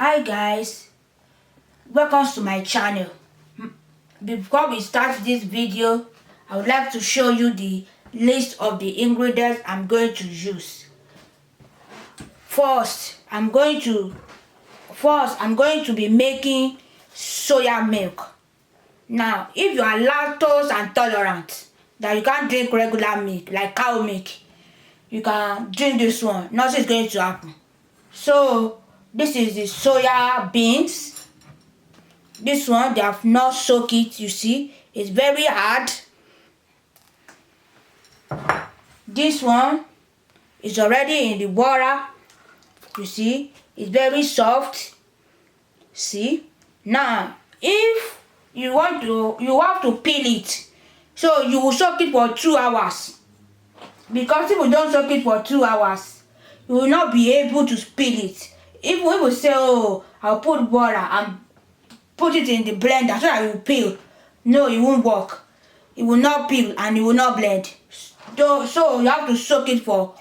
Hi guys, welcome to my channel. Before we start this video, I would like to show you the list of the ingredients I'm going to use. First, I'm going to be making soya milk. Now, if you are lactose intolerant, that you can't drink regular milk like cow milk, you can drink this one. Nothing is going to happen. So this is the soya beans. This one, they have not soaked it, you see. It's very hard. This one is already in the water. You see, it's very soft. See? Now, if you want to, you have to peel it. So you will soak it for 2 hours. Because if you don't soak it for 2 hours, you will not be able to peel it. If we will say, oh, I'll put water and put it in the blender so that it will peel, no, it won't work. It will not peel and it will not blend. So you have to soak it for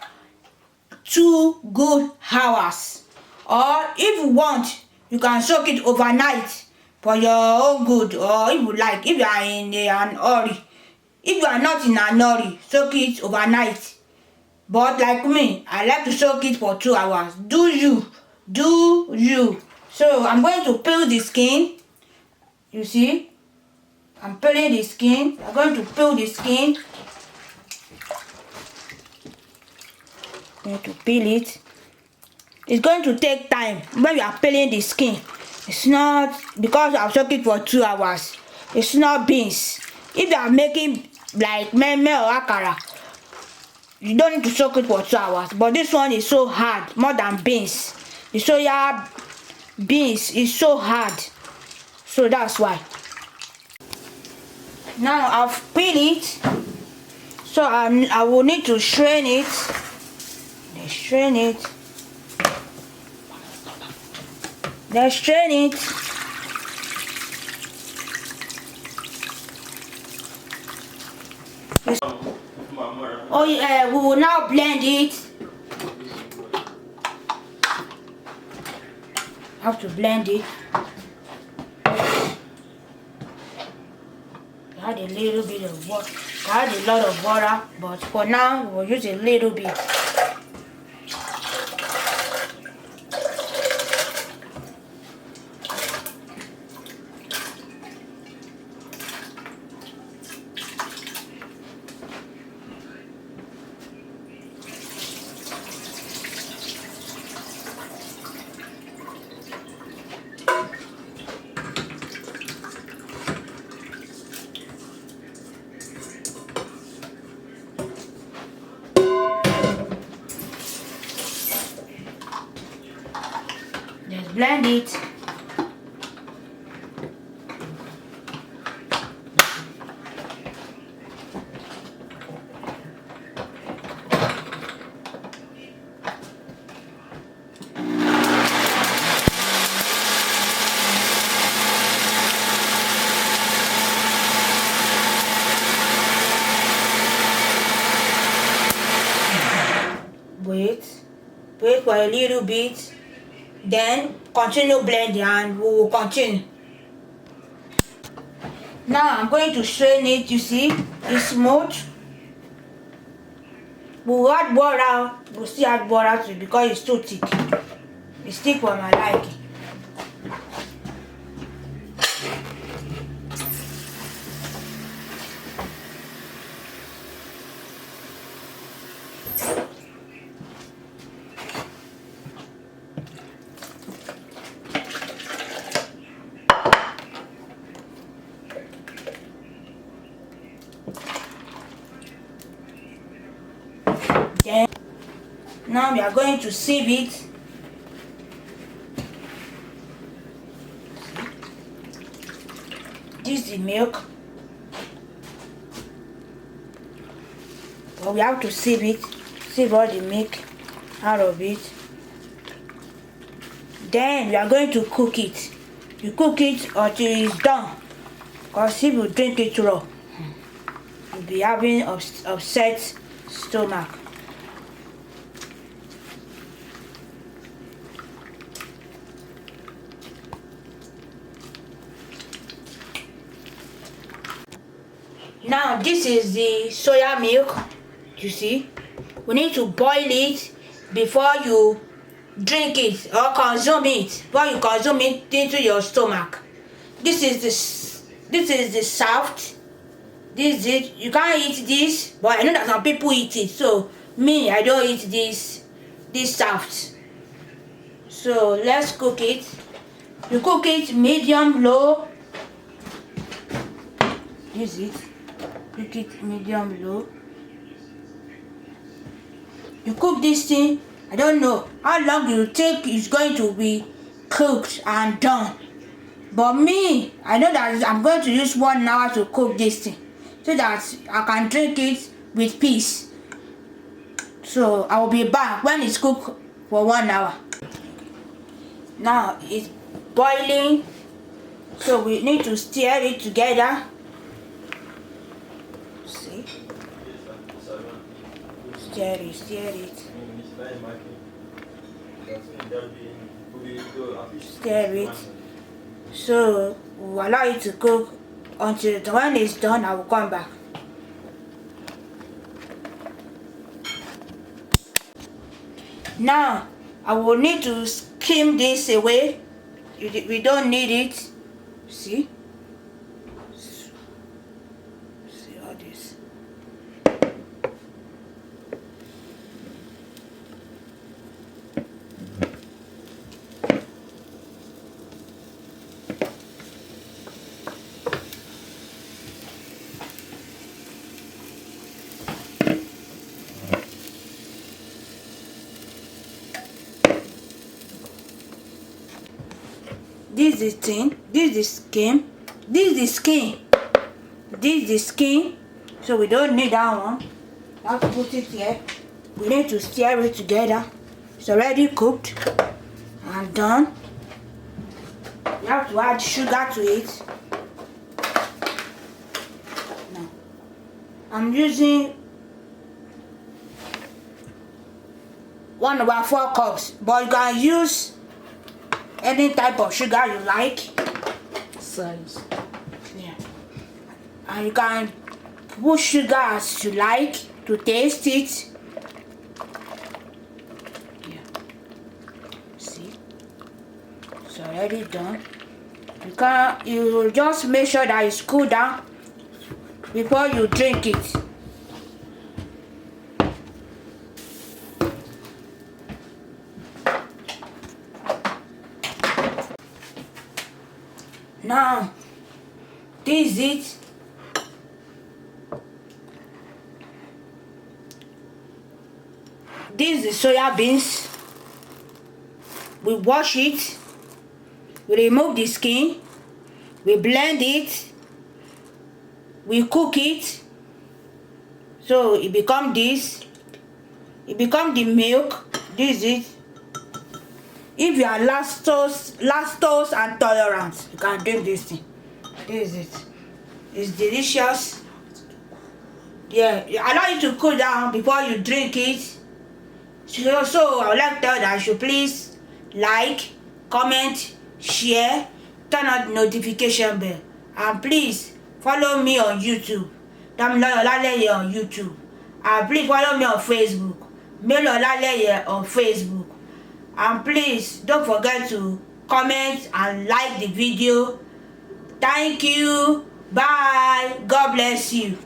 2 good hours. Or if you want, you can soak it overnight for your own good, or if you like, if you are in an hurry. If you are not in an hurry, soak it overnight. But like me, I like to soak it for 2 hours. Do you. So I'm going to peel the skin. You see, I'm peeling the skin. I'm going to peel the skin. I'm going to peel it. It's going to take time when you are peeling the skin. It's not because I've soaked it for 2 hours. It's not beans. If you are making like meme or akara, you don't need to soak it for 2 hours. But this one is so hard, more than beans. The soya beans is so hard. So that's why. Now I've peeled it. So I will need to strain it. Let's strain it. Let's strain it. Oh yeah, we will now blend it. Have to blend it. Add a little bit of water. Add a lot of water, but for now we'll use a little bit. Just blend it. Wait for a little bit, then continue blending and we will continue. Now I'm going to strain it. You see, it's smooth. We'll add water. We'll still add water too because it's too thick. It's thick for my liking. Then now we are going to sieve it. This is the milk, but we have to sieve it, sieve all the milk out of it. Then we are going to cook it. You cook it until it's done, because if you drink it raw, you'll be having upset stomach. Now this is the soya milk. You see, we need to boil it before you drink it or consume it. Before you consume it into your stomach. This is the shaft. This is it. You can't eat this, but I know that some people eat it. So me, I don't eat this shaft. So let's cook it. You cook it medium low. Use it. Cook it medium low. You cook this thing. I don't know how long you think it's going to be cooked and done. But me, I know that I'm going to use 1 hour to cook this thing, so that I can drink it with peace. So I will be back when it's cooked for 1 hour. Now it's boiling, so we need to stir it together. See? Stir it. Stir it. So we'll allow it to cook until when it's done. I will come back. Now I will need to skim this away. We don't need it. See all this. This is the thing, this is the skin, this is the skin, this is the skin, so we don't need that one. Now to put it here, we need to stir it together. It's already cooked and done. You have to add sugar to it. Now, I'm using 1/4 cups, but you can use any type of sugar you like. Size. Yeah. And you can put sugar as you like to taste it. Yeah. See? It's already done. You just make sure that it's cooled down before you drink it. Now, this is it. This is the soya beans. We wash it. We remove the skin. We blend it. We cook it. So it becomes this. It becomes the milk. This is it. If you are lactose and tolerant, you can drink this thing. This is it. It's delicious. Yeah, allow it to cool down before you drink it. So I would like to tell that you should please like, comment, share, turn on the notification bell, and please follow me on YouTube. Damilare Olaleye on YouTube. And please follow me on Facebook. Melo Olaleye on Facebook. And please don't forget to comment and like the video. Thank you. Bye. God bless you.